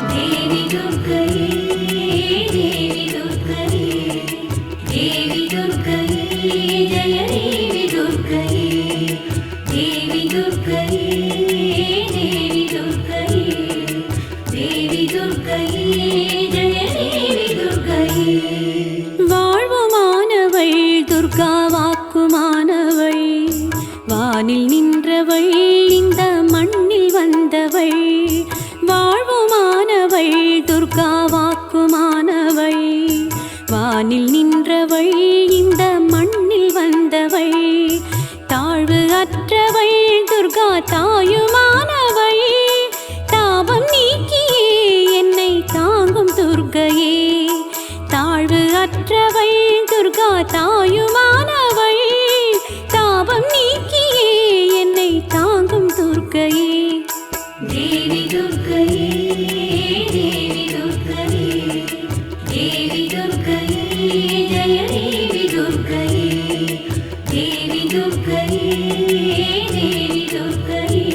देवी दुर्गये देवी दुर्गये देवी दुर्गये जय देवी दुर्गये देवी दुर्गये देवी दुर्गये देवी दुर्गये जय देवी दुर्गये வாழ்வுமானவள் துர்கா வாக்குமானவள் வானில் நின்றவள் இந்த மண்ணில் வந்தவள் வாழ்வுமானவள் துர்கா வாக்குமானவள் வானில் நின்றவள் இந்த மண்ணில் வந்தவள் தாழ்வு அற்றவள் துர்கா தாயுமானவள் தாபம் நீக்கியே என்னை தாங்கும் துர்கையே தாழ்வு அற்றவள் துர்கா தாயுமானவள் தாபம் நீக்கியே என்னை தாங்கும் துர்கையே देवी दुर्गये देवी दुर्गये देवी दुर्गये जय देवी दुर्गये देवी दुर्गये देवी दुर्गये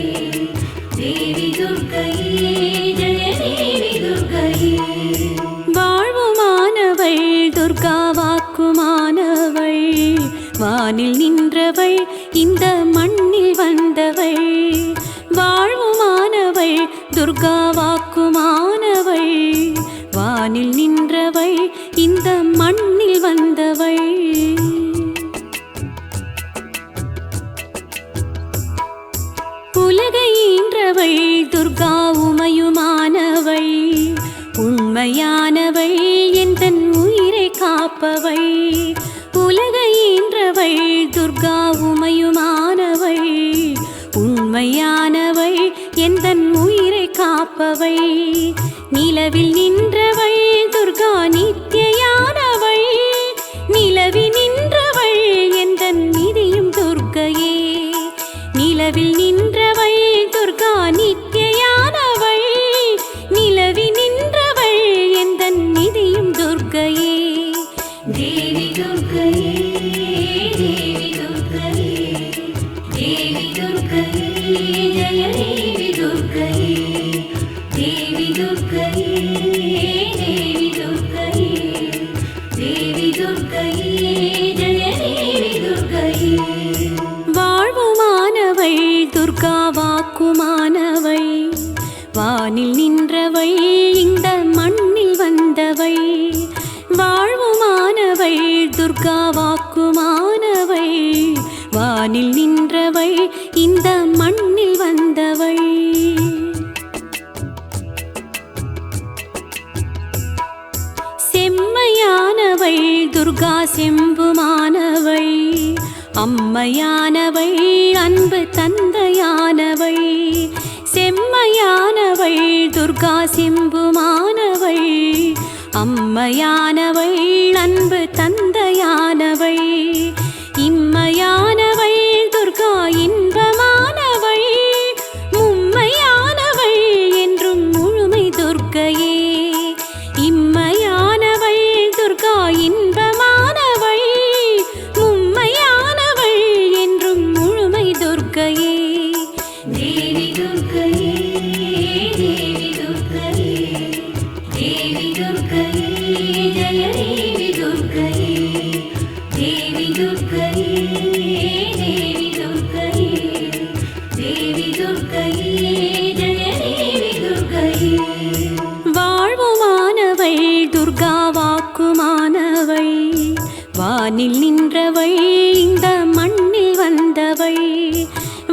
देवी दुर्गये जय देवी दुर्गये வாழ்வுமானவள் துர்கா வாக்குமானவள் வானில் நின்றவள் இந்த மண்ணில் வந்தவள் வாழ்வுமானவள் துர்கா வாக்குமானவள் வானில் நின்றவள் இந்த மண்ணில் வந்தவள் உலகை ஈன்றவள் துர்கா உமையுமானவள் உண்மையானவள் எந்தன் உயிரை காப்பவள் உலகை ஈன்றவள் துர்கா உமையுமானவள் உண்மையானவள் எந்தன் உயிரை காப்பவள் நிலவில் நின்றவள் துர்கா நித்தியானவள் நிலவில் நின்றவள் எந்தன் நிதியும் துர்கையே நிலவில் நின்றவள் துர்கா நித்தியானவள் நிலவில் நின்றவள் எந்தன் நிதியும் துர்கையே देवी दुर्गये देवी दुर्गये देवी दुर्गये जय देवी दुर्गये देवी दुर्गये देवी दुर्गये देवी दुर्गये जय देवी दुर्गये வாழ்வுமானவள் துர்கா வாக்குமானவள் வானில் நின்றவள் இந்த மண்ணில் வந்தவள் வாழ்வுமானவள் துர்கா வாக்குமானவள் வானில் நின்றவள் இந்த மண்ணில் வந்தவள் செம்மையானவள் துர்கா செம்புமானவள் அம்மையானவள் அன்பு தந்தையானவள் செம்மையானவள் துர்கா செம்புமானவள் அம்மையானவள் அன்பு தந்தையானவள் இம்மையானவள் துர்கா இன்பமானவள் மும்மையானவள் என்றும் முழுமை துர்க்கையே இம்மையானவள் துர்கா இன்பமானவள் மும்மையானவள் என்றும் முழுமை துர்க்கையே देवी दुर्गये देवी दुर्गये देवी दुर्गये जय देवी दुर्गये देवी दुर्गये देवी दुर्गये देवी दुर्गये जय देवी दुर्गये வாழ்வுமானவள் துர்கா வாக்குமானவள் வானில் நின்றவள் இந்த மண்ணில் வந்தவள்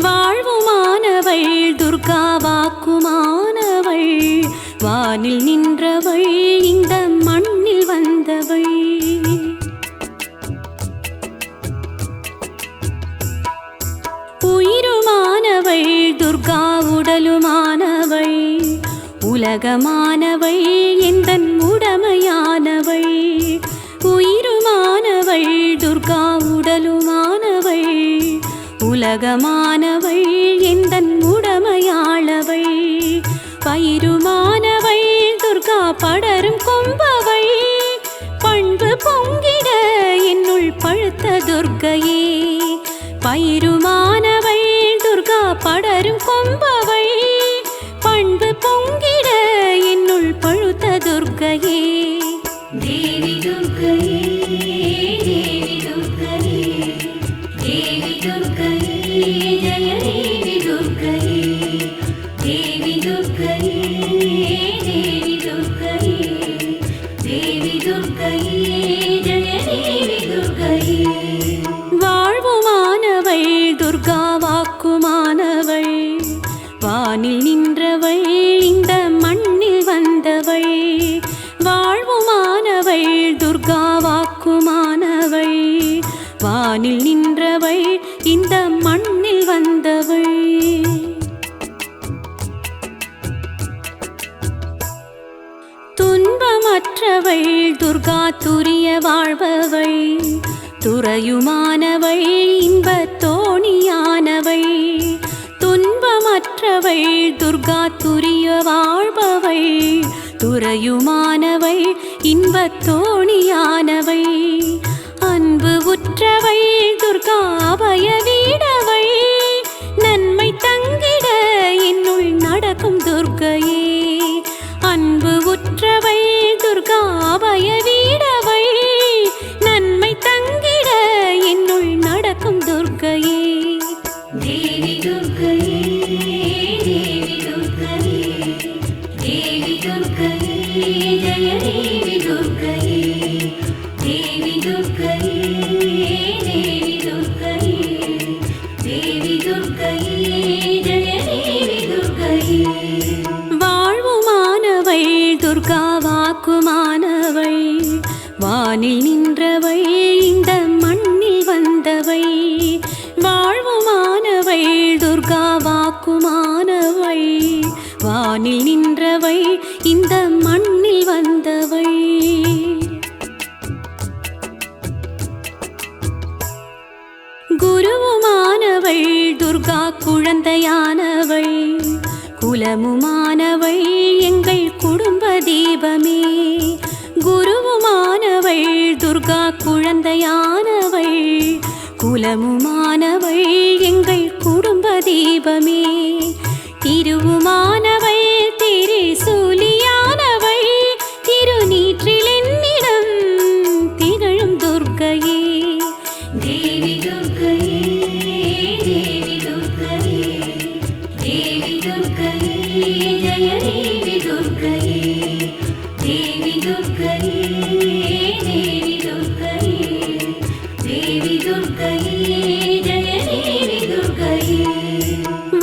வாழ்வுமானவள் துர்கா வாக்குமானவள் வானில் நின்றவள் இந்த மண்ணில் வந்தவள் உயிருமானவள் துர்கா உடலுமானவள் உலகமானவள் எந்தன் உடமையானவள் உயிருமானவள் துர்கா உடலுமானவள் உலகமானவள் எந்தன் உடமையாளவள் பயிருமானவள் துர்கா படரும் கொம்பவள் பண்பு பொங்கிட என்னுள் பழுத்த துர்க்கையே பயிருமானவள் துர்கா படரும் கொம்பவள் பண்பு பொங்கிட என்னுள் பழுத்த துர்க்கையே தேவி துர்க்கையே தேவி துர்க்கையே தேவி துர்க்கையே ஜய தேவி துர்க்கையே தேவி துர்க்கையே தேவி துர்க்கையே தேவி துர்க்கையே ஜய தேவி துர்க்கையே வாழ்வுமானவள் துர்கா வாக்குமானவள் வானில் நின்றவள் இந்த மண்ணில் வந்தவள் வாழ்வுமானவள் துர்கா வாக்குமானவள் வானில் நின்றவள் இந்த மண்ணில் வந்தவள் துன்பமற்றவள் துர்கா துரிய வாழ்பவள் துறையுமானவள் இன்பத் தோணியானவள் துன்பமற்றவள் துர்கா துரிய வாழ்பவள் துறையுமானவள் இன்பத் தோணியானவள் அன்பு உற்றவள் துர்கா அபய வீடவள் நன்மை தங்கிட என்னுள் நடக்கும் துர்க்கையே அன்பு உற்றவள் துர்கா அபய வீடவள் நன்மை தங்கிட என்னுள் நடக்கும் துர்க்கையே தேவி துர்க்கையே தேவி துர்க்கையே தேவி துர்க்கையே ஜய தேவி துர்க்கையே தேவி துர்க்கையே தேவி துர்க்கையே தேவி துர்க்கையே ஜய தேவி துர்க்கையே வாழ்வுமானவள் துர்கா வாக்குமானவள் வானில் நின்றவள் இந்த மண்ணில் வந்தவள் வாழ்வுமானவள் துர்கா வாக்குமானவள் வானில் நின்றவள் இந்த மண்ணில் வந்தவள் குருவுமானவள் துர்கா குழந்தையானவள் குலமுமானவள் எங்கள் குடும்ப தீபமே குருவுமானவள் துர்கா குழந்தையானவள் குலமுமானவள் எங்கள் குடும்ப தீபமே திருவுமானவள் திரிசூலியானவள் திருநீற்றில் என்னிடம் திகழும் துர்க்கையே தேவி துர்க்கையே தேவி துர்க்கையே தேவி துர்க்கையே ஜய தேவி துர்க்கையே தேவி துர்க்கையே தேவி துர்க்கையே தேவி துர்க்கையே ஜய தேவி துர்க்கையே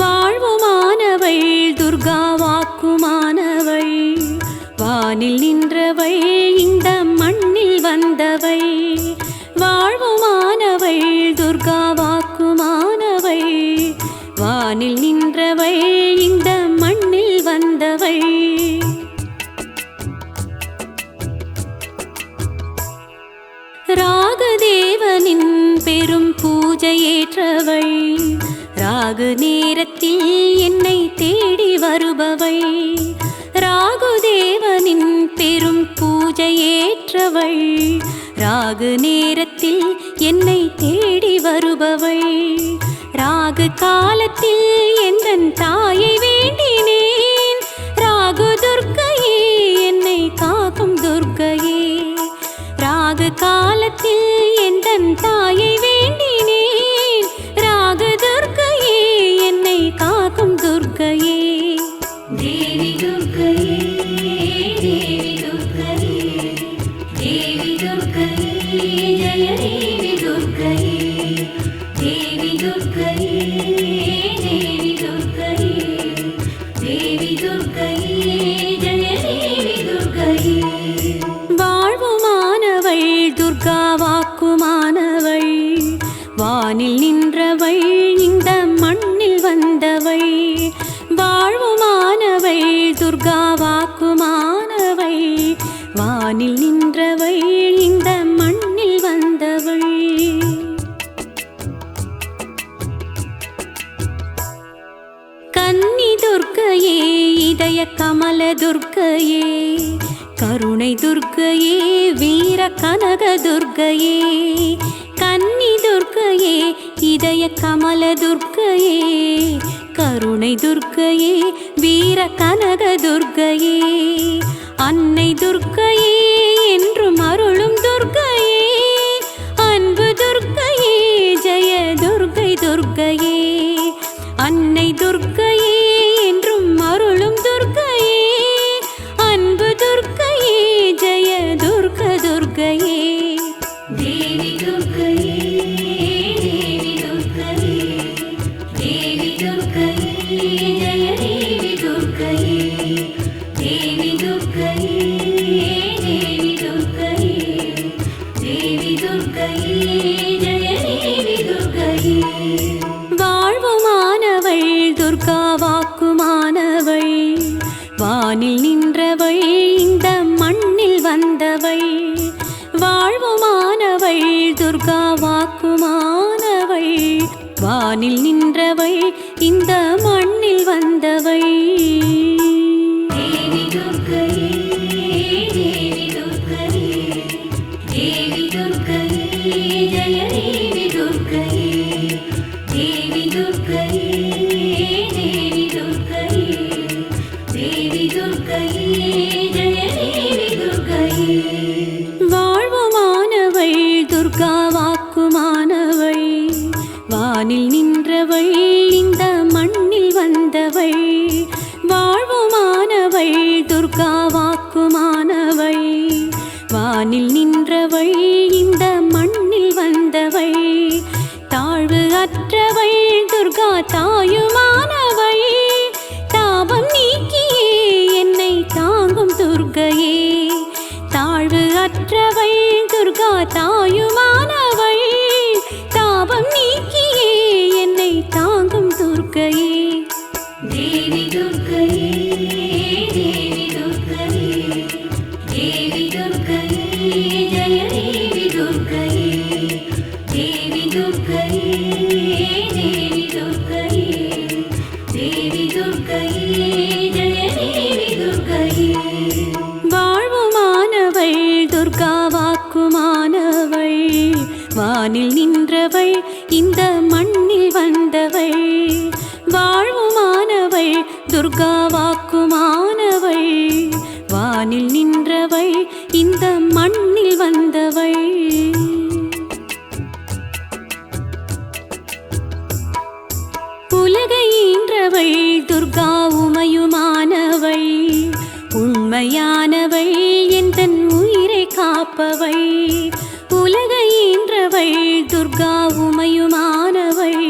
வாழ்வுமானவள் துர்கா வாக்குமானவள் வானில் நின்றவள் இந்த மண்ணில் வந்தவள் வாழ்வுமானவள் துர்கா வாக்குமானவள் வானில் நின்றவள் இந்த மண்ணில் வந்தவள் ராகுதேவனின் பெரும் பூஜையேற்றவள் ராகு நேரத்தில் என்னை தேடி வருபவள் ராகுதேவனின் பெரும் பூஜையேற்றவள் ராகு நேரத்தில் என்னை தேடி வருபவள் ராகு காலத்தில் எந்தன் தாயை வேண்டினேன் ராகு துர்க்கையே என்னை காக்கும் துர்க்கையே ராகு காலத்தில் எந்தன் தாயை வேண்டினேன் ராகு துர்க்கையே என்னை காக்கும் துர்க்கையே தேவி துர்க்கையே தேவி துர்க்கையே தேவி துர்க்கையே ஜய தேவி துர்க்கையே தேவி துர்க்கையே தேவி துர்க்கையே தேவி துர்க்கையே ஜய தேவி துர்க்கையே வாழ்வுமானவள் துர்கா வாக்குமானவள் வானில் நின்றவள் இந்த மண்ணில் வந்தவள் வாழ்வுமானவள் துர்கா வாக்குமானவள் வானில் நின்றவள் இந்த மண்ணில் வந்தவள் கன்னி துர்க்கையே இதய கமல துர்க்கையே கருணை துர்க்கையே வீர கனக துர்க்கையே கன்னி துர்க்கையே இதய கமல துர்க்கையே கருணை துர்க்கையே வீர கனக துர்க்கையே அன்னை துர்க்கையே என்றும் அருளும் துர்க்கையே அன்பு துர்க்கையே ஜெய துர்க்கை துர்க்கையே அன்னை துர்க்கையே என்றும் அருளும் துர்க்கையே அன்பு துர்க்கையே ஜெய துர்க்க துர்க்கையே தேவி துர்க்கையே தேவி துர்க்கையே தேவி துர்க்கையே ஜெய தேவி துர்க்கையே தேவி துர்க்கையே தேவி துர்க்கையே தேவி துர்க்கையே ஜெய தேவி துர்க்கையே வாழ்வுமானவள் துர்கா வாக்குமானவள் வானில் நின்றவள் இந்த மண்ணில் வந்தவள் வாழ்வுமானவள் துர்கா வாக்குமானவள் வானில் நின்றவள் இந்த மண்ணில் வந்தவள் தேவி துர்க்கையே தேவி துர்க்கையே தேவி துர்க்கையே ஜெய தேவி துர்க்கையே தேவி துர்க்கையே தேவி துர்க்கையே தேவி துர்க்கையே ஜெய தேவி துர்க்கையே வாழ்வுமானவள் துர்கா வாக்குமானவள் வானில் நின்றவள் இந்த மண்ணில் வந்தவள் வாழ்வுமானவள் துர்கா வாக்குமானவள் வானில் நின்றவள் இந்த மண்ணில் வந்தவள் தாழ்வு அற்றவள் துர்கா தாயுமானவள் தாபம் நீக்கியே என்னை தாங்கும் துர்க்கையே தாழ்வு அற்றவள் துர்கா தாயுமானவள் தாபம் நீக்கியே என்னை தாங்கும் துர்க்கையே தேவி துர்க்கையே தேவி துர்க்கையே தேவி துர்க்கையே ஜெய தேவி துர்க்கையே தேவி துர்க்கையே தேவி துர்க்கையே தேவி துர்க்கையே ஜெய தேவி துர்க்கையே வாழ்வுமானவள் துர்கா வாக்குமானவள் வானில் நின்றவள் இந்த மண்ணில் வந்தவள் வாழ்வுமானவள் துர்கா வாக்குமானவள் வானில் நின்றவள் இந்த மண்ணில் வந்தவள் உலகை ஈன்றவள் துர்கா உமையுமானவள் உண்மையானவள் எந்தன் உயிரை காப்பவள் உலகை ஈன்றவள் துர்கா உமையுமானவள்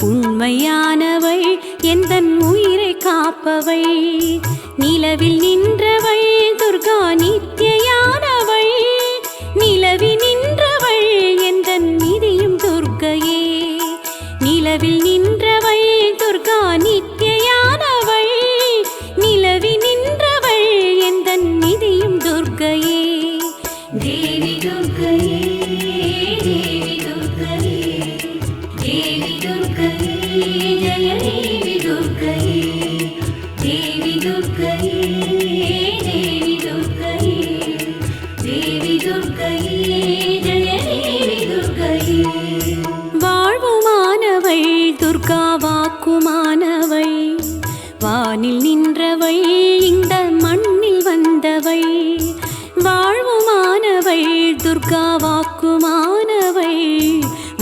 உண்மையானவள் எந்தன் உயிரை காப்பவள் நிலவில் நின்றவள் துர்கா நித்தியானவள் நிலவில் நின்றவள் எந்தன் நிதியும் துர்க்கையே நிலவில் நின்றவள் துர்கா நித்தியானவள் நிலவில் நின்றவள் எந்தன் நிதியும் துர்க்கையே தேவி துர்க்கையே தேவி துர்க்கையே தேவி துர்க்கையே ஜெய தேவி துர்க்கையே தேவி துர்க்கையே தேவி துர்க்கையே தேவி துர்க்கையே ஜெய தேவி துர்க்கையே வாழ்வுமானவள் துர்கா வாக்குமானவள் வானில் நின்றவள் இந்த மண்ணில் வந்தவள் வாழ்வுமானவள் துர்கா வாக்குமானவள்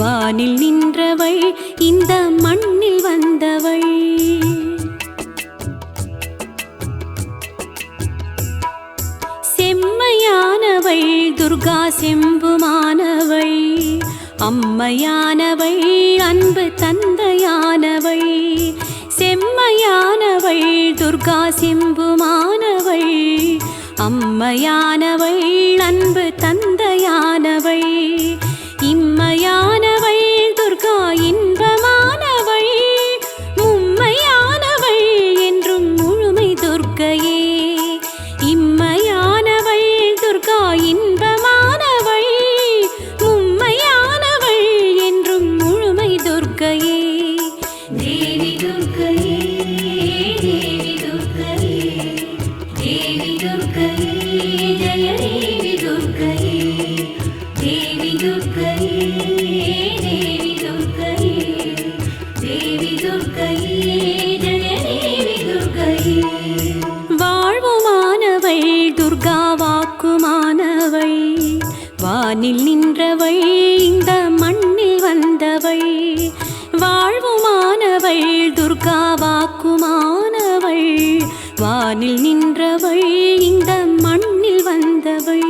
வானில் நின்றவள் இந்த மண்ணில் வந்தவள் செம்மையானவள் துர்கா செம்புமானவள் அம்மையானவள் அன்பு தந்தையானவள் செம்மையானவள் துர்கா செம்புமானவள் அம்மையானவள் அன்பு தந்தையானவள் இம்மையானவள் துர்கா இன்பமானவள் மும்மையானவள் என்றும் முழுமை துர்க்கையே இம்மையானவள் துர்கா இன்பமானவள் மும்மையானவள் என்றும் முழுமை துர்க்கையே தேவி துர்க்கையே தேவி துர்க்கையே தேவி துர்க்கையே ஜெய தேவி துர்க்கையே தேவி துர்க்கையே தேவி துர்க்கையே தேவி துர்க்கையே வானில் நின்றவள் இந்த மண்ணில் வந்தவள் வாழ்வுமானவள் துர்கா வாக்குமானவள் வானில் நின்றவள் இந்த மண்ணில் வந்தவள்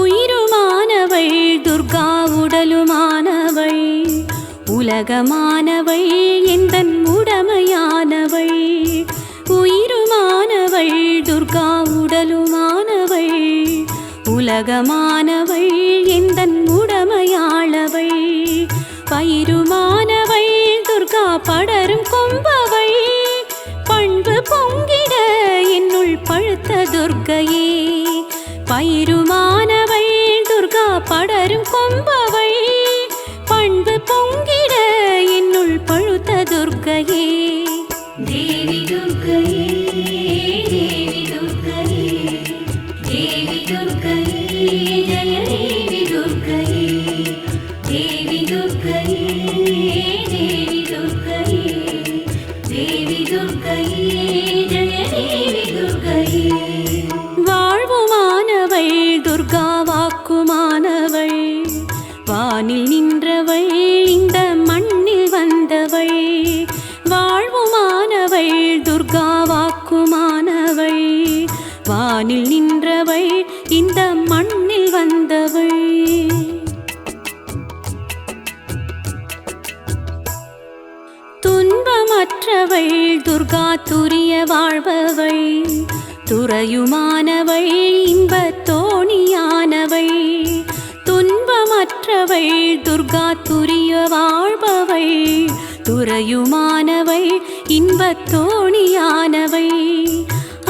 உயிருமானவள் துர்கா உடலுமானவள் உலகமானவள் எந்தன் உடமையானவள் உயிருமானவள் துர்கா உடலுமானவள் உலகமானவள் எந்தன் உடமையாளவள் பயிருமானவள் துர்கா படரும் கொம்பவள் பண்பு பொங்கிட என்னுள் பழுத்த துர்க்கையே பயிருமானவள் துர்கா படரும் கொம்பவள் பண்பு பொங்கிட என்னுள் பழுத்த துர்க்கையே தேவி துர்க்கையே தேவி துர்க்கையே தேவி துர்க்கையே ஜய தேவி துர்க்கையே தேவி துர்க்கையே தேவி துர்க்கையே தேவி துர்க்கையே ஜய தேவி துர்க்கையே வாழ்வுமானவள் துர்கா வாக்குமானவள் வானில் நின்றவள் இந்த மண்ணில் வந்தவள் வாழ்வுமானவள் துர்கா வாக்குமானவள் வானில் நின்றவள் இந்த மண்ணில் வந்தவள் துன்பமற்றவள் துர்கா துரிய வாழ்பவள் துறையுமானவள் இன்பத் தோணியானவள் துன்பமற்றவள் துர்கா துரிய வாழ்பவள் துறையுமானவள் இன்பத் தோணியானவள்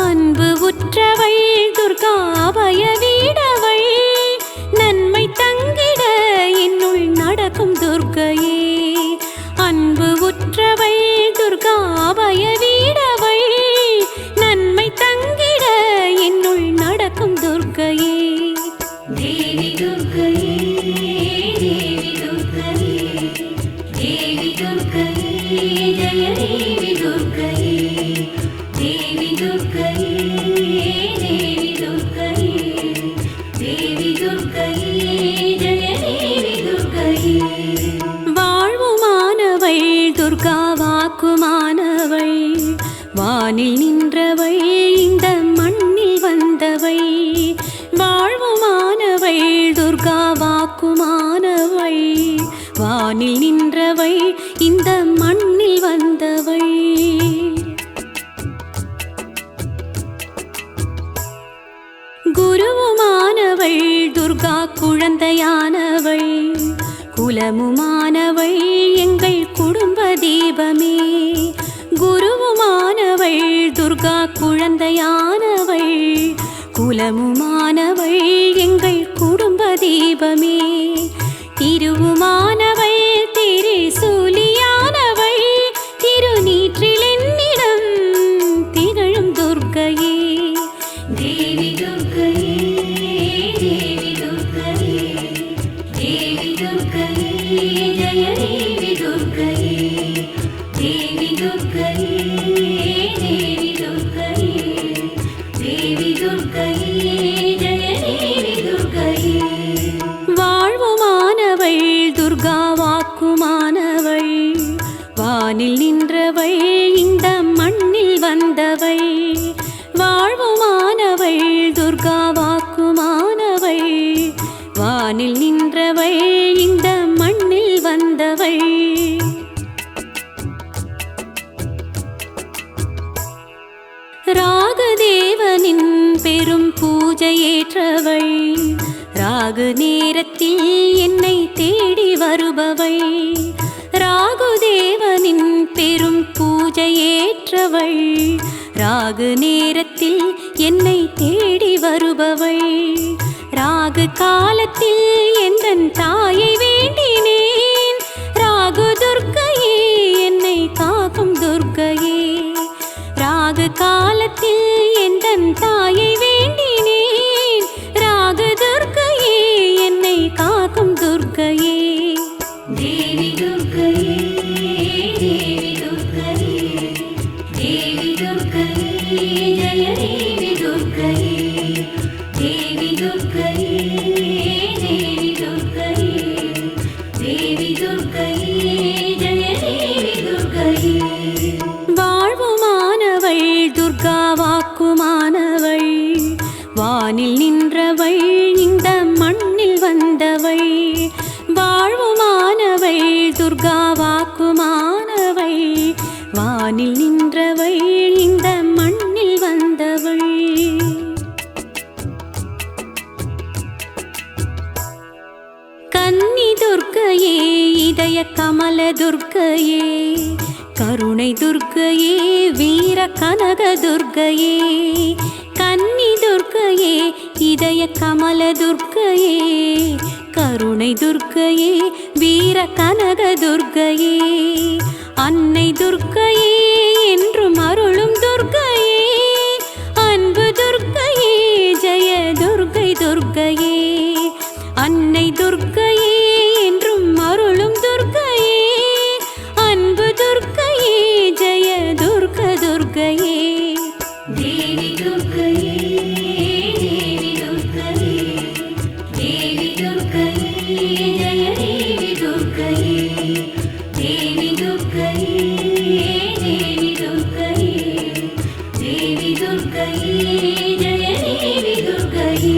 அன்பு உற்றவள் துர்கா அபய வீடவள் நன்மை தங்கிட என்னுள் நடக்கும் துர்க்கையே அன்பு உற்றவள் துர்கா அபய வீடவள் நன்மை தங்கிட என்னுள் நடக்கும் துர்க்கையே தேவி துர்க்கையே தேவி துர்க்கையே தேவி துர்க்கையே ஜய தேவி துர்க்கையே தேவி துர்க்கையே தேவி துர்க்கையே தேவி துர்க்கையே ஜய தேவி துர்க்கையே வாழ்வுமானவள் துர்கா வாக்குமானவள் வானில் நின்றவள் இந்த மண்ணில் வந்தவள் வாழ்வுமானவள் துர்கா வாக்குமானவள் வானில் நின்றவள் இந்த மண்ணில் வந்தவள் குருவுமானவள் துர்கா குழந்தையானவள் குலமுமானவள் எங்கள் குடும்ப தீபமே குருவுமானவள் துர்கா குழந்தையானவள் குலமுமானவள் எங்கள் குடும்ப தீபமே திருவுமானவள் திரிசூலியானவள் திருநீற்றில் என்னிடம் திகழும் துர்க்கையே தேவி துர்க்கையே தேவி துர்க்கையே தேவி துர்க்கையே ஜய தேவி துர்க்கையே தேவி துர்க்கையே தேவி துர்க்கையே தேவி துர்க்கையே ஜய தேவி துர்க்கையே வாழ்வுமானவள் துர்கா வாக்குமானவள் வானில் நின்றவள் இந்த மண்ணில் வந்தவள் வாழ்வுமானவள் துர்கா வாக்குமானவள் வானில் நின்றவள் இந்த மண்ணில் வந்தவள் ராகதேவனின் பெரும் பூஜையேற்றவள் ராகு நேரத்தில் என்னை தேடி வருபவள் ராகுதேவனின் பெரும் பூஜையேற்றவள் ராகு நேரத்தில் என்னை தேடி வருபவள் ராகு காலத்தில் எந்தன் தாயை வேண்டினேன் ராகு துர்க்கையே என்னை காக்கும் துர்க்கையே ராகு காலத்தில் எந்தன் தாயை வேண்டினேன் ராகு துர்க்கையே என்னை காக்கும் துர்க்கையே தேவி துர்க்கையே தேவி துர்க்கையே தேவி துர்க்கையே ஜய தேவி துர்க்கையே தேவி துர்க்கையே தேவி துர்க்கையே தேவி துர்க்கையே ஜெய தேவி துர்க்கையே வாழ்வுமானவள் துர்கா வாக்குமானவள் வானில் நின்றவள் இந்த மண்ணில் வந்தவள் வாழ்வுமானவள் துர்கா வாக்குமானவள் வானில் நின்றவள் இந்த மண்ணில் வந்தவள் கன்னி துர்க்கையே இதய கமல துர்க்கையே கருணை துர்க்கையே வீர கனக துர்க்கையே கன்னி துர்க்கையே இதய கமல துர்க்கையே கருணை துர்க்கையே வீர கனக துர்க்கையே அன்னை துர்க்கையே என்றும் அருளும் துர்க்கையே அன்பு துர்க்கையே ஜெய துர்க்கை துர்க்கையே அன்னை துர்க்கையே என்றும் அருளும் துர்க்கையே அன்பு துர்க்கையே ஜெய துர்க்க துர்க்கையே தேவி துர்க்கையே தேவி துர்க்கையே தேவி துர்க்கையே ஜெய தேவி துர்க்கையே தேவி துர்க்கையே தேவி துர்க்கையே தேவி துர்க்கையே ஜெய தேவி துர்க்கையே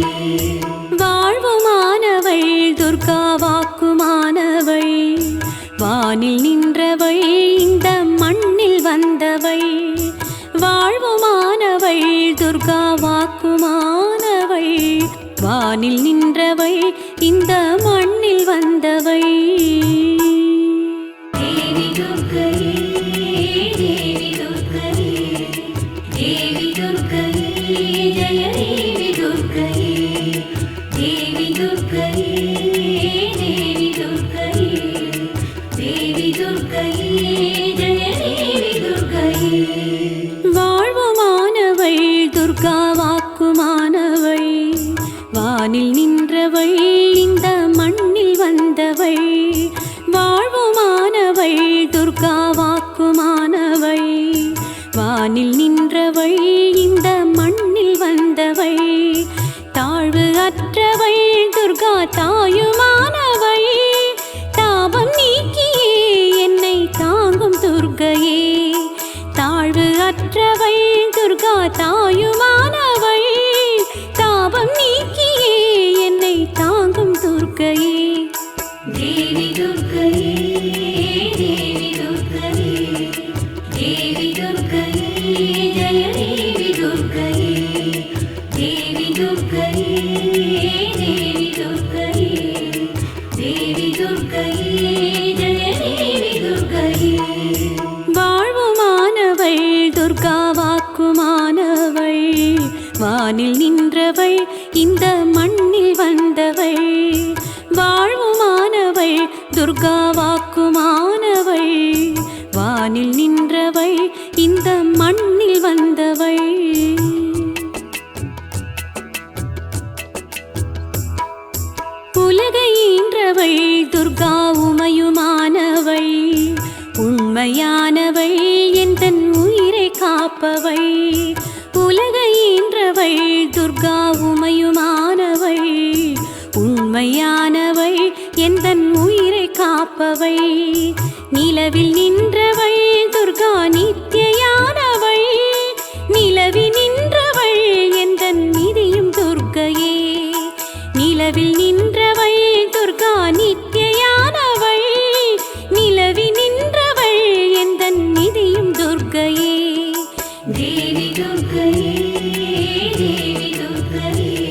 வாழ்வுமானவள் துர்கா வாக்குமானவள் வானில் நின்றவள் இந்த மண்ணில் வந்தவள் வாழ்வுமானவள் துர்கா வாக்குமானவள் வானில் நின்றவள் இந்த மண்ணில் வந்தவள் தேவி துர்க்கையே தேவி துர்க்கையே தேவி துர்க்கையே ஜெய தேவி துர்க்கையே தேவி துர்க்கையே தேவி துர்க்கையே தேவி துர்க்கையே ஜெய தேவி துர்க்கையே வாழ்வுமானவள் துர்கா வாக்குமானவள் வானில் நின்றவள் இந்த மண்ணில் வந்தவள் வாழ்வுமானவள் துர்கா வாக்குமானவள் வானில் நின்றவள் இந்த மண்ணில் வந்தவள் தாழ்வு அற்றவள் துர்கா தாயுமானவள் தாபம் நீக்கியே என்னை தாங்கும் துர்க்கையே தாழ்வு அற்றவள் துர்கா தாயுமானவள் தாபம் நீக்கியே என்னை தாங்கும் துர்க்கையே தேவி துர்க்கையே தேவி துர்க்கையே தேவி துர்க்கையே ஜெய தேவி துர்க்கையே தேவி துர்க்கையே தேவி துர்க்கையே தேவி துர்க்கையே ஜெய தேவி துர்க்கையே வாழ்வுமானவள் துர்கா வாக்குமானவள் வானில் நின்றவள் இந்த மண்ணில் வந்தவள் வாழ்வுமானவள் துர்கா வாக்குமானவள் வானில் நின்றவள் இந்த மண்ணில் வந்தவள் உலகை ஈன்றவள் துர்கா உமையுமானவள் உண்மையானவள் எந்தன் உயிரை காப்பவள் உலகை ஈன்றவள் துர்கா உமையுமானவள் உண்மையானவள் எந்தன் உயிரை காப்பவள் நிலவில் நின்றவள் துர்கா நித்தியானவள் நிலவில் நின்றவள் எந்தன் நிதியும் துர்க்கையே நிலவில் நின்றவள் துர்கா நித்தியானவள் நிலவில் நின்றவள் எந்தன் நிதியும் துர்க்கையே தேவி துர்க்கையே தேவி துர்க்கையே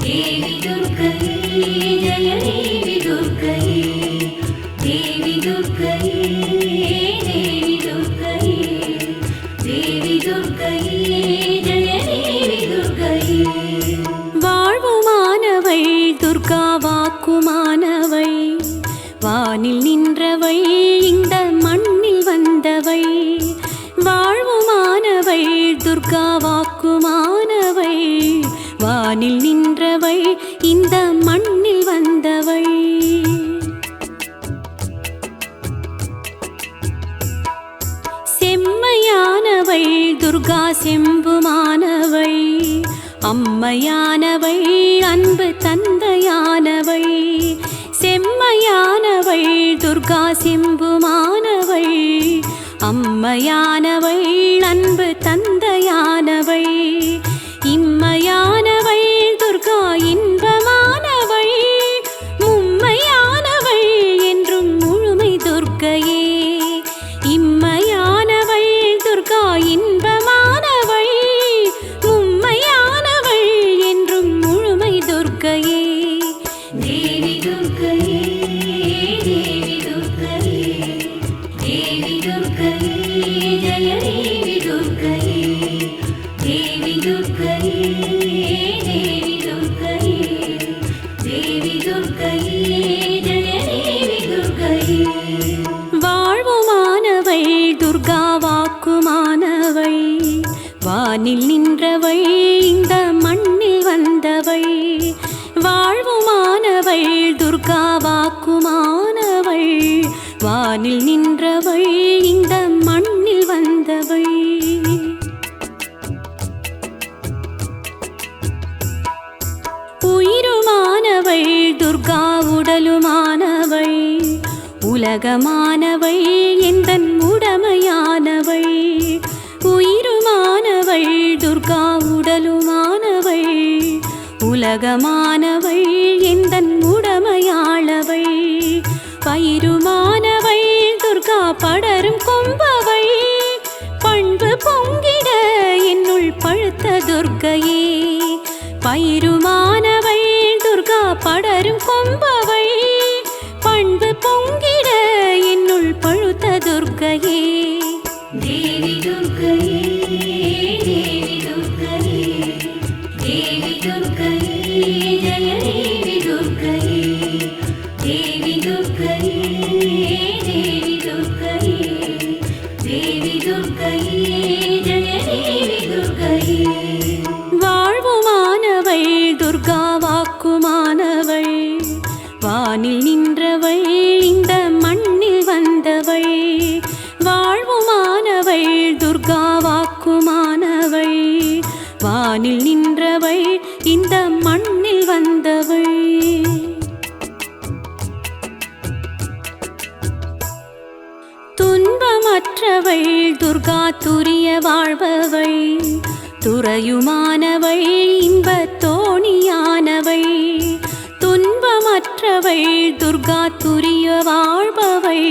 தேவி துர்க்கையே ஜெய தேவி துர்க்கையே தேவி துர்க்கையே தேவி துர்க்கையே தேவி துர்க்கையே ஜெய தேவி துர்க்கையே வாழ்வுமானவள் துர்கா வாக்குமானவள் வானில் நின்றவள் இந்த மண்ணில் வந்தவள் வாழ்வுமானவள் துர்கா வாக்குமானவள் வானில் நின்றவள் இந்த மண்ணில் வந்தவள் செம்மையானவள் துர்கா செம்புமானவள் அம்மையானவள் அன்பு தந்தையானவள் செம்மையானவள் துர்கா சிம்புமானவள் அம்மையானவள் அன்பு தந்தையானவள் இம்மையானவள் துர்கா இன்பமானவள் மும்மையானவள் என்றும் முழுமை துர்க்கையே இம்மையானவள் துர்கா இன்பமானவள் மும்மையானவள் என்றும் முழுமை துர்க்கையே தேவி துர்க்கையே தேவி துர்க்கையே தேவி துர்க்கையே ஜய தேவி துர்க்கையே தேவி துர்க்கையே தேவி துர்க்கையே தேவி துர்க்கையே ஜய தேவி துர்க்கையே வாழ்வுமானவள் துர்கா வாக்குமானவள் வானில் நின்றவள் இந்த மண்ணில் வந்தவள் வாழ்வுமானவள் துர்கா வாக்குமானவள் வானில் நின்றவள் இந்த மண்ணில் வந்தவள் உயிருமானவள் துர்கா உடலுமானவள் உலகமானவள் எந்தன் உடமையானவள் உயிருமானவள் துர்கா உடலுமானவள் உலகமானவள் எந்தன் உடமையாளவள் பயிருமானவள் துர்கா படரும் கொம்பவள் பண்பு பொங்கிட என்னுள் பழுத்த துர்க்கையே பயிருமானவள் துர்கா படரும் கொம்பவள் பண்பு பொங்கிட என்னுள் பழுத்த துர்க்கையே தேவி துர்க்கையே தேவி துர்க்கையே தேவி துர்க்கையே ஜய தேவி துர்க்கையே தேவி துர்க்கையே தேவி துர்க்கையே தேவி துர்க்கையே ஜய தேவி துர்க்கையே வாழ்வுமானவள் துர்கா வாக்குமானவள் வானில் நின்றவள் இந்த மண்ணில் வந்தவள் வாழ்வுமானவள் துர்கா வாக்குமானவள் வானில் நின்றவள் இந்த மண்ணில் வந்தவள் துன்பமற்றவள் துர்கா துரிய வாழ்பவள் துறையுமானவள் இன்பத் தோணியானவள் துன்பமற்றவள் துர்கா துரிய வாழ்பவள்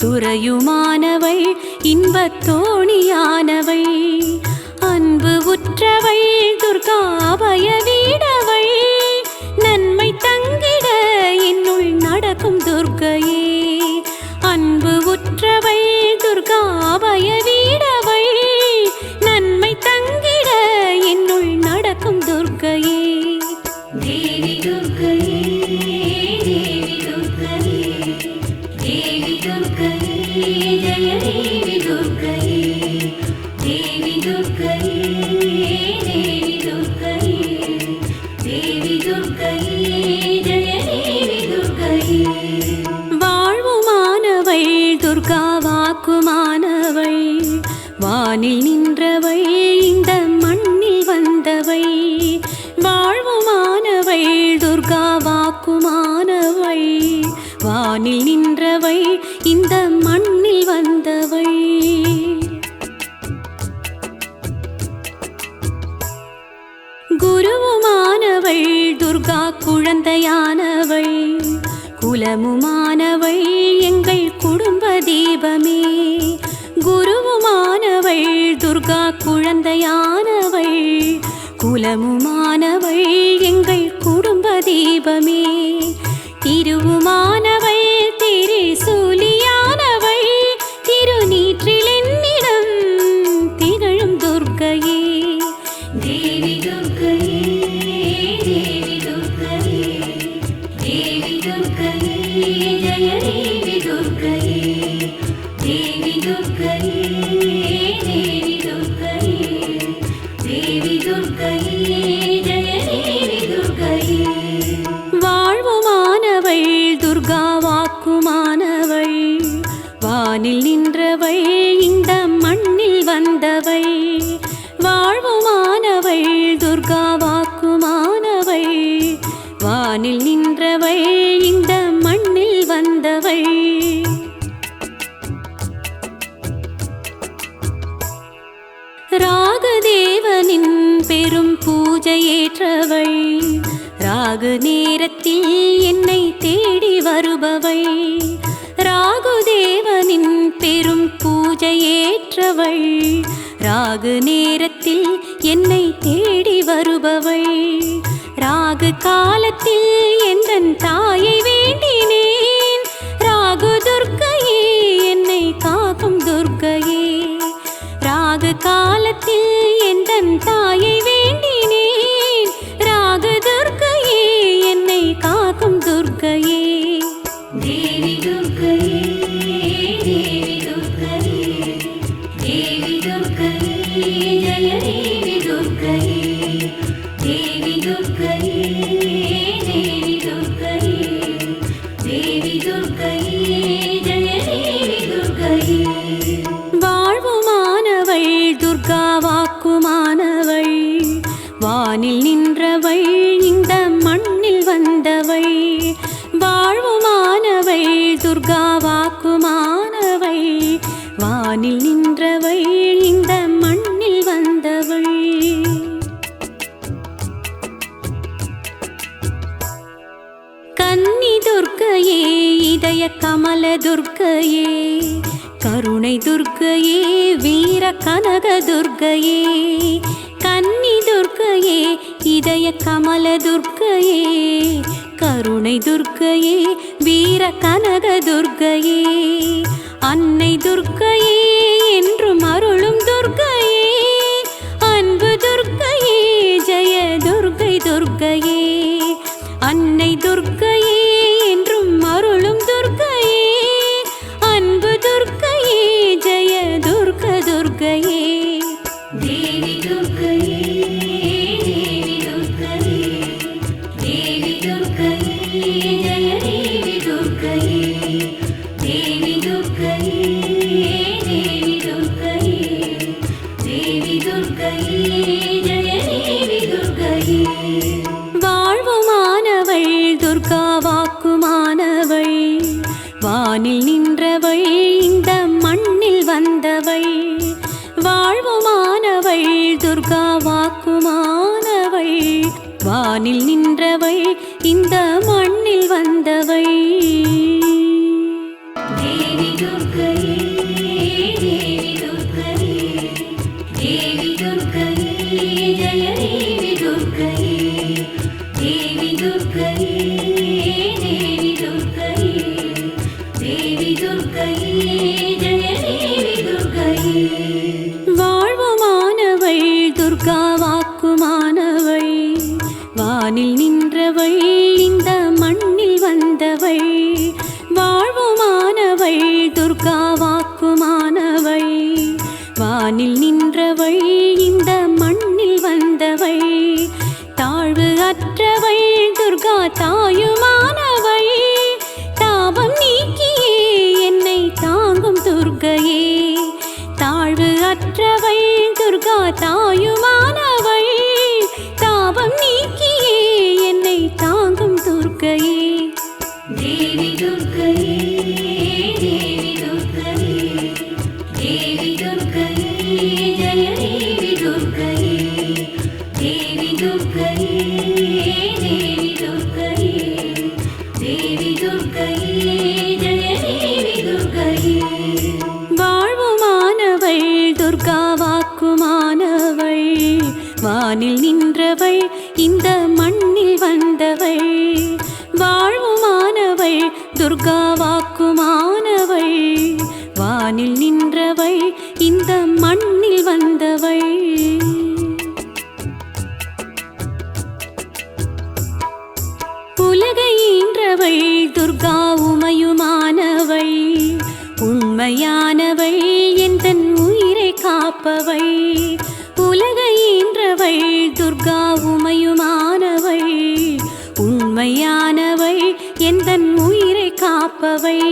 துறையுமானவள் இன்பத் தோணியானவள் அன்பு உற்றவள் துர்கா அபய வீடவள் நன்மை தங்கிட என்னுள் நடக்கும் துர்க்கையே அன்பு உற்றவள் துர்கா அபய வீடவள் நன்மை தங்கிட என்னுள் நடக்கும் துர்க்கையே தேவி துர்க்கையே தேவி துர்க்கையே தேவி துர்க்கையே ஜய தேவி துர்க்கையே தேவி துர்க்கையே தேவி துர்க்கையே தேவி துர்க்கையே ஜய தேவி துர்க்கையே வாழ்வுமானவள் துர்கா வாக்குமானவள் வானில் நின்றவள் இந்த மண்ணில் வந்தவள் வாழ்வுமானவள் துர்கா வாக்குமானவள் வானில் நின்றவள் இந்த மண்ணில் வந்தவள் குருவுமானவள் துர்கா குழந்தையானவள் குலமுமானவள் எங்கள் குடும்ப தீபமே குருவுமானவள் துர்கா குழந்தையானவள் குலமுமானவள் எங்கள் குடும்ப தீபமே திருவுமானவள் திரிசூலியானவள் திருநீற்றில் என்னிடம் திகழும் துர்க்கையே தேவி துர்க்கையே தேவி துர்க்கையே தேவி துர்க்கையே ஜய தேவி துர்க்கையே தேவி துர்க்கையே தேவி துர்க்கையே தேவி துர்க்கையே ஜய தேவி துர்க்கையே வாழ்வுமானவள் துர்கா வாக்குமானவள் வானில் நின்றவள் இந்த மண்ணில் வந்தவள் வாழ்வுமானவள் துர்கா பூஜையேற்றவள் ராகு நேரத்தில் என்னை தேடி வருபவள் ராகுதேவனின் பெரும் பூஜையேற்றவள் ராகு நேரத்தில் என்னை தேடி வருபவள் ராகு காலத்தில் எந்தன் தாயை வேண்டினேன் ராகு துர்க்கையே என்னை காக்கும் துர்க்கையே ராகு காலத்தில் எந்தன் தாயை வேண்டினேன் ராகு துர்க்கையே என்னை காக்கும் துர்க்கையே தேவி துர்க்கையே தேவி துர்க்கையே தேவி துர்க்கையே ஜய தேவி துர்க்கையே தேவி துர்க்கையே தேவி துர்க்கையே தேவி துர்க்கையே ஜய தேவி துர்க்கையே வாழ்வுமானவள் துர்கா வாக்குமானவள் வானில் நின்றவள் இந்த மண்ணில் வந்தவள் வாழ்வுமானவள் துர்கா வாக்குமானவள் வானில் நின்றவள் இந்த மண்ணில் வந்தவள் கன்னி துர்க்கையே இதய கமல துர்க்கையே கருணை துர்க்கையே வீர கனக துர்க்கையே கன்னி துர்க்கையே இதய கமல துர்க்கையே கருணை துர்க்கையே வீர கனக துர்க்கையே அன்னை துர்க்கையே என்றும் அருளும் துர்க்கையே அன்பு துர்க்கையே ஜெய துர்க்கை துர்க்கையே அன்னை துர்க்கையே என்றும் அருளும் துர்க்கையே அன்பு துர்க்கையே ஜெய துர்க்க துர்க்கையே தேவி துர்க்கையே தேவி துர்க்கையே தேவி துர்க்கையே ஜய தேவி துர்க்கையே தேவி துர்க்கையே தேவி துர்க்கையே தேவி துர்க்கையே ஜய தேவி துர்க்கையே வாழ்வுமானவள் துர்கா வாக்குமானவள் வானில் நின்றவள் இந்த மண்ணில் வந்தவள் வாழ்வுமானவள் துர்கா வாக்குமானவள் வானில் நின்றவள் இந்த மண்ணில் வந்தவள் தேவி துர்க்கையே தேவி துர்க்கையே தேவி துர்க்கையே ஜய தேவி துர்க்கையே தேவி துர்க்கையே தேவி துர்க்கையே தேவி துர்க்கையே ஜய தேவி துர்க்கையே வாழ்வுமானவள் துர்கா வாக்குமானவள் வானில் நின்றவள் இந்த மண்ணில் வந்தவள் வாழ்வுமானவள் துர்கா வாக்குமானவள் வானில் நின்றவள் இந்த மண்ணில் வந்தவள் தாழ்வு அற்றவள் துர்கா தாயுமானவள் தாபம் நீக்கியே என்னை தாங்கும் துர்க்கையே தாழ்வு அற்றவள் துர்கா தாயுமானவள் தாபம் நீக்கியே என்னை தாங்கும் துர்க்கையே தேவி துர்க்கையே தேவி துர்க்கையே தேவி துர்க்கையே ஜய தேவி துர்க்கையே தேவி துர்க்கையே தேவி துர்க்கையே தேவி துர்க்கையே ஜய தேவி துர்க்கையே வாழ்வுமானவள் துர்கா வாக்குமானவள் வானில் நின்றவள் இந்த மண்ணில் வந்தவள் வாழ்வுமானவள் துர்கா வாக்குமானவள் வானில் நின்றவள் இந்த மண்ணில் வந்தவள் உலகை ஈன்றவள் துர்கா உமையுமானவள் உண்மையானவள் எந்தன் உயிரை காப்பவள் உலகை ஈன்றவள் துர்கா உமையுமானவள் உண்மையானவள் எந்தன் உயிரை காப்பவள்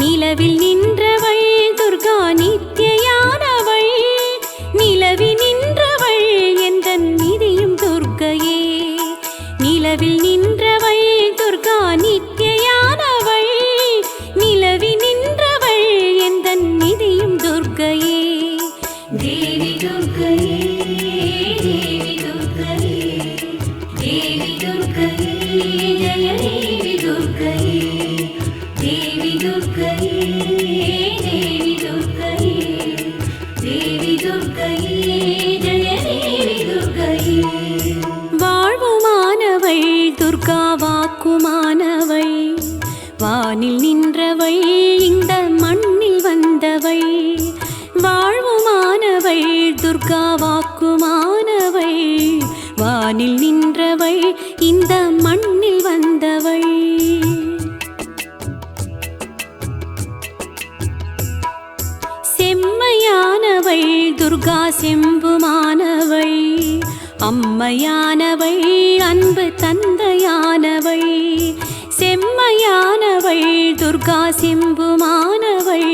நிலவில் நின்றவள் துர்கா நித்தியானவள் நிலவில் நின்றவள் எந்தன் நிதியும் துர்க்கையே நிலவில் நின்றவள் துர்கா நித்தியானவள் நிலவில் நின்றவள் எந்தன் நிதியும் துர்க்கையே தேவி துர்க்கையே தேவி துர்க்கையே துர்கா வாக்குமானவை வானில் நின்றவை இந்த மண்ணில் வந்தவை வாழ்வுமானவை துர்கா வாக்குமானவை வானில் நின்றவை இந்த மண்ணில் வந்தவை செம்மையானவை துர்கா செம்புமானவை அம்மையானவை அன்பு தந்தையானவை செம்மையானவை துர்கா செம்புமானவை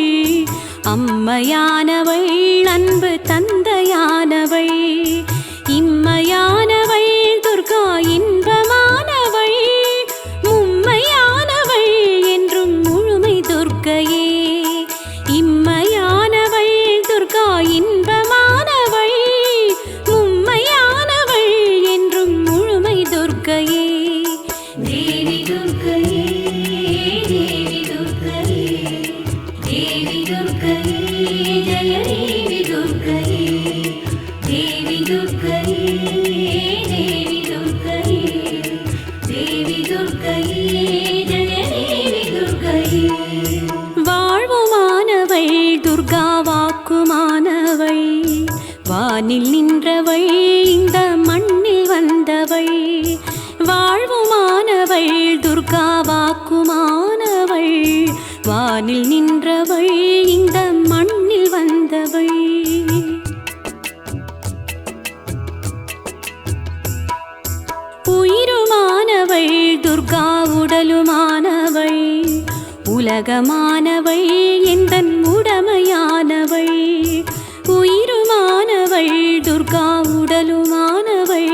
அம்மையானவை அன்பு தந்தையானவை இம்மையானவை துர்கா இன்பமானவை மும்மையானவை என்றும் முழுமை துர்க்கையே இம்மையானவை துர்கா இன்பமானவை மும்மையானவை என்றும் முழுமை துர்க்கையே தேவி துர்க்கையே தேவி துர்க்கையே தேவி துர்க்கையே ஜய தேவி துர்க்கையே தேவி துர்க்கையே தேவி துர்க்கையே தேவி துர்க்கையே ஜய தேவி துர்க்கையே வாழ்வுமானவை துர்கா வாக்குமானவை வானில் நின்றவை இந்த மண்ணில் வந்தவை வாழ்வுமானவை துர்கா வாக்குமானவை வானில் நின்றவை இந்த மண்ணில் வந்தவை உயிருமானவை துர்கா உடலுமானவை உலகமானவை எந்தன் உடமையானவை உயிருமானவை துர்கா உடலுமானவை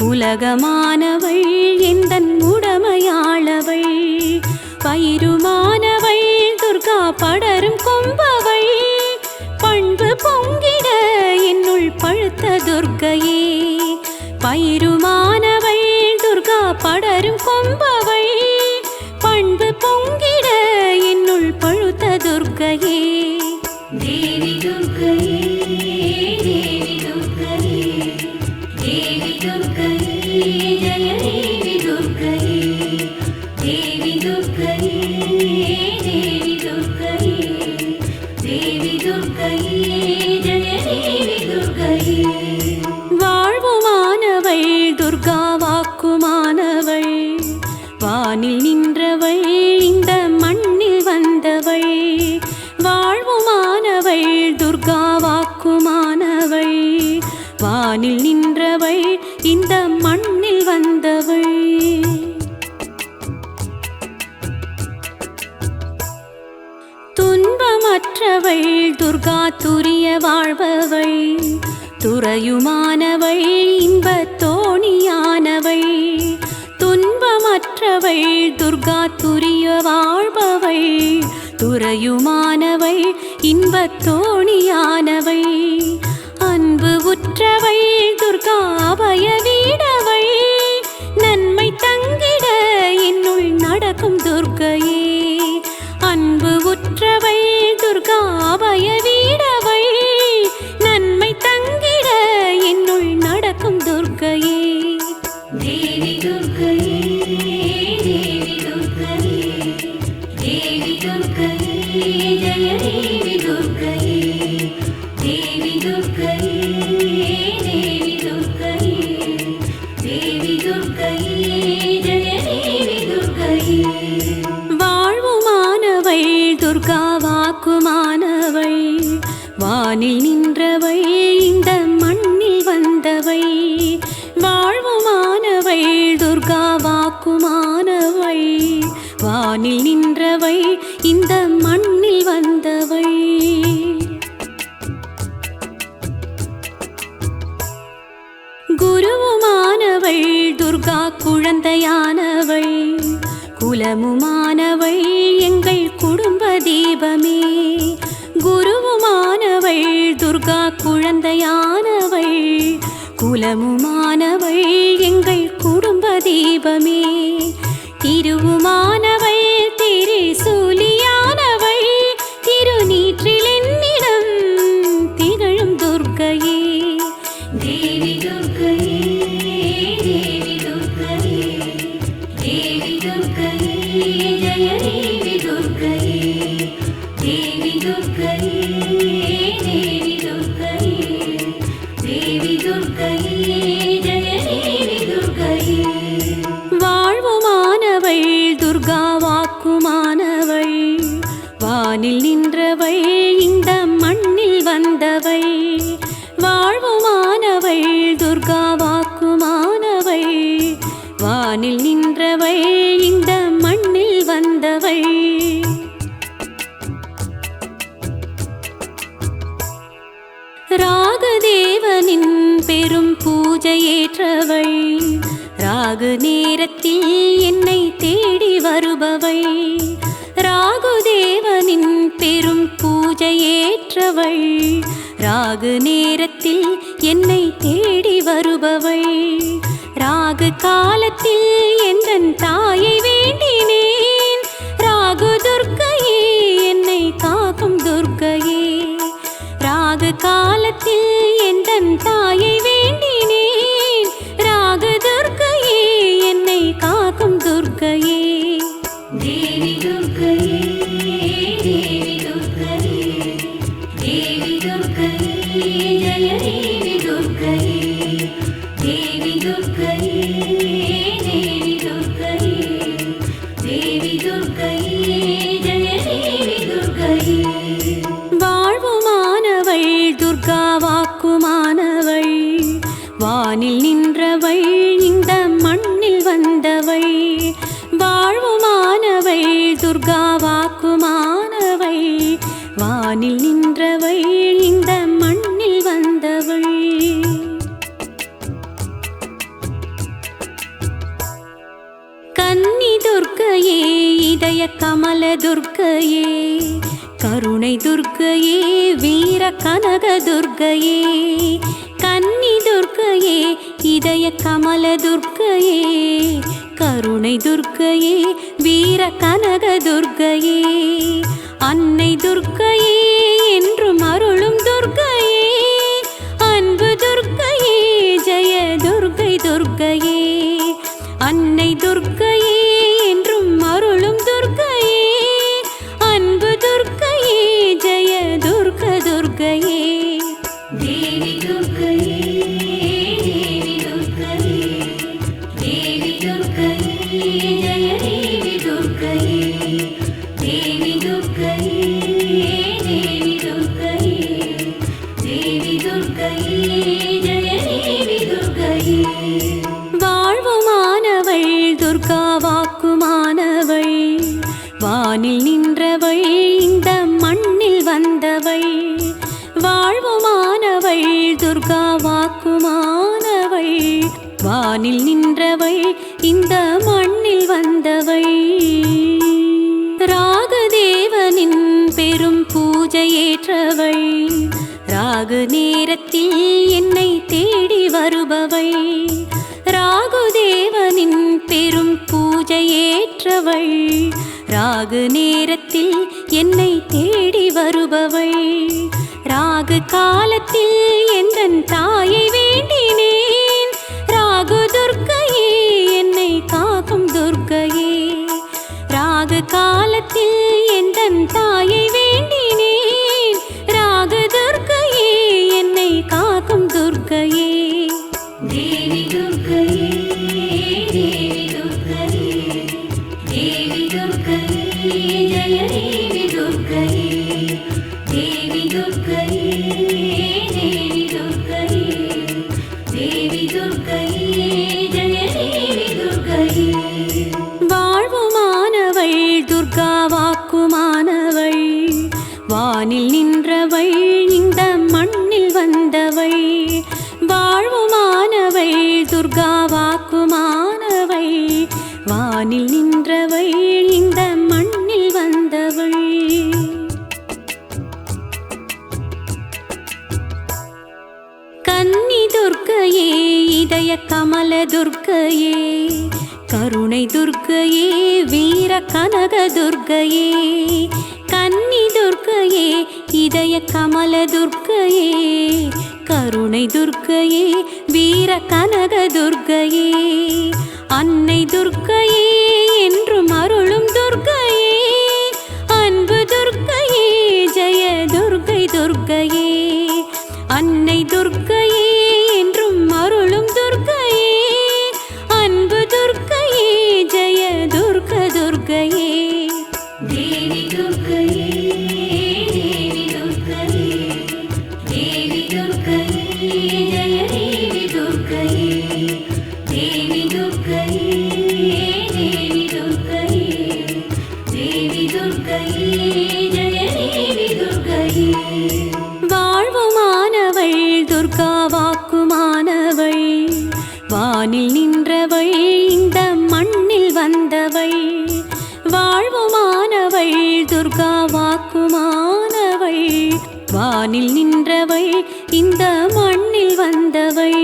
உலகமானவை எந்தன் உடமையாளவை பயிருமானவை துர்கா படரும் கொம்பவை பண்பு பொங்கிட என்னுள் பழுத்த துர்க்கையே பயிருமானவை துர்கா படரும் கொம்பவை பண்பு பொங்கிட என்னுள் பழுத்த துர்க்கையே தேவி துர்க்கையே தேவி துர்க்கையே தேவி துர்க்கையே ஜய தேவி துர்க்கையே தேவி துர்க்கையே தேவி துர்க்கையே தேவி துர்க்கையே ஜய தேவி துர்க்கையே வாழ்வுமானவை துர்கா வாக்குமானவை வானில் நின்றவை இந்த மண்ணில் வந்தவை வாழ்வுமானவை துர்கா வாக்குமானவை வானில் நின்றவை இந்த மண்ணில் வந்தவை துன்பமற்றவை துர்கா துரிய வாழ்பவை துறையுமானவை இன்பத் தோணியானவை துன்பமற்றவை துர்கா துரிய வாழ்பவை துறையுமானவை இன்பத் தோணியானவை அன்பு உற்றவை துர்கா அபய வீடவை நன்மை தங்கிட என்னுள் நடக்கும் துர்க்கையே அன்பு உற்றவை துர்கா அபய வீடவை நன்மை தங்கிட என்னுள் நடக்கும் துர்க்கையே தேவி துர்க்கையே தேவி துர்க்கையே தேவி துர்க்கையே ஜய தேவி துர்க்கையே தேவி துர்க்கையே தேவி துர்க்கையே தேவி துர்க்கையே ஜய தேவி துர்க்கையே வாழ்வுமானவை துர்கா வாக்குமானவை வானில் நின்றவை இந்த மண்ணில் வந்தவை வாழ்வுமானவை துர்கா வாக்குமானவை வானில் நின்றவை இந்த மண்ணில் வந்தவை குருவுமானவை துர்கா குழந்தையானவை குலமுமானவை எங்கள் குடும்ப தீபமே குருவுமானவை துர்கா குழந்தையானவை குலமுமானவை எங்கள் குடும்ப தீபமே திருவுமானவை திரிசூலியானவை திருநீற்றில் என்னிடம் திகழும் துர்க்கையே தேவி துர்க்கையே தேவி துர்க்கையே வானில் நின்றவள் இந்த மண்ணில் வந்தவள். ராகதேவனின் பெரும் பூஜையேற்றவள். ராகு நேரத்தில் என்னை தேடி வருபவள். ராகுதேவனின் பெரும் பூஜையேற்றவள். ராகு நேரத்தில் என்னை தேடி வருபவள். ராகு காலத்தில் எந்தன் தாயை வேண்டினேன். ராகு துர்க்கையே என்னை காக்கும் துர்க்கையே. ராகு காலத்தில் எந்தன் தாயை வேண்டினேன். ராகு துர்க்கையே என்னை காக்கும் துர்க்கையே. தேவி துர்க்கையே, தேவி துர்க்கையே, தேவி துர்க்கையே, ஜய தேவி துர்க்கையே. தேவி துர்க்கையே, தேவி துர்க்கையே, தேவி துர்க்கையே, ஜய தேவி துர்க்கையே. வாழ்வுமானவள் துர்கா வாக்குமானவள். வானில் நின்றவள் இந்த மண்ணில் வந்தவள். வாழ்வுமானவள் துர்கா வாக்குமானவள். வானில் நின்றவள் இந்த மண்ணில் வந்தவள். கன்னி துர்க்கையே, இதய கமல துர்க்கையே, கருணை துர்க்கையே, வீர கனக துர்க்கையே. கன்னி துர்க்கையே, இதய கமல துர்க்கையே, கருணை துர்க்கையே, வீர கனக துர்க்கையே. அன்னை துர்க்கையே, என்றும் அருளும் துர்க்கையே. அன்பு துர்க்கையே, ஜெய துர்க்கை துர்க்கையே. அன்னை துர்க்கையே, என்றும் அருளும் துர்க்கையே. அன்பு துர்க்கையே, ஜெய துர்க்க துர்க்கையே. தேவி துர்க்கையே, தேவி துர்க்கையே, தேவி துர்க்கையே, ஜய தேவி துர்க்கையே. தேவி துர்க்கையே, தேவி துர்க்கையே, தேவி துர்க்கையே, ஜய தேவி துர்க்கையே. வாழ்வுமானவள் துர்கா வாக்குமானவள். வானில் நின்றவள் இந்த மண்ணில் வந்தவள். வாழ்வுமானவள் துர்கா வாக்குமானவள். வானில் நின்றவள் இந்த மண்ணில் வந்தவள். ராகதேவனின் பெரும் பூஜையேற்றவள். ராகு நேரத்தில் என்னை தேடி வருபவள். ராகுதேவனின் பெரும் பூஜையேற்றவள். ராகு நேரத்தில் என்னை தேடி வருபவள். ராகு காலத்தில் எந்தன் தாயை வேண்டினேன். ராகு துர்க்கையே என்னை காக்கும் துர்க்கையே. ராகு காலத்தில் எந்தன் தாயை வேண்டினேன். ராகு துர்க்கையே என்னை காக்கும் துர்க்கையே. தேவி துர்க்கையே, தேவி துர்க்கையே, தேவி துர்க்கையே, ஜய தேவி துர்க்கையே. தேவி துர்க்கையே, தேவி துர்க்கையே, தேவி துர்க்கையே, ஜய தேவி துர்க்கையே. வாழ்வுமானவள் துர்கா வாக்குமானவள். வானில் நின்றவள் இந்த மண்ணில் வந்தவள். வாழ்வுமானவள் துர்கா வாக்குமானவள். வானில் நின்றவள் இந்த மண்ணில் வந்தவள். கன்னி துர்க்கையே, இதய கமல துர்க்கையே, கருணை துர்க்கையே, வீர கனக துர்க்கையே. கன்னி துர்க்கையே, இதய கமல துர்க்கையே, கருணை துர்க்கையே, வீர கனக துர்க்கையே. அன்னை துர்க்கையே, என்றும் அருளும் துர்க்கையே. அன்பு துர்க்கையே, ஜெய துர்க்கை துர்க்கையே. அன்னை துர்க்கையே, என்றும் அருளும் துர்க்கையே. அன்பு துர்க்கையே, ஜெய துர்க்க துர்க்கையே. தேவி துர்க்கையே, தேவி துர்க்கையே, தேவி துர்க்கையே, ஜய தேவி துர்க்கையே. தேவி துர்க்கையே, வாழ்வுமானவள் துர்கா வாக்குமானவள் வானில் நின்றவள் இந்த மண்ணில் வந்தவள் வாழ்வுமானவள் துர்கா வாக்குமானவள் வானில் நின்றவள் இந்த மண்ணில் வந்தவள்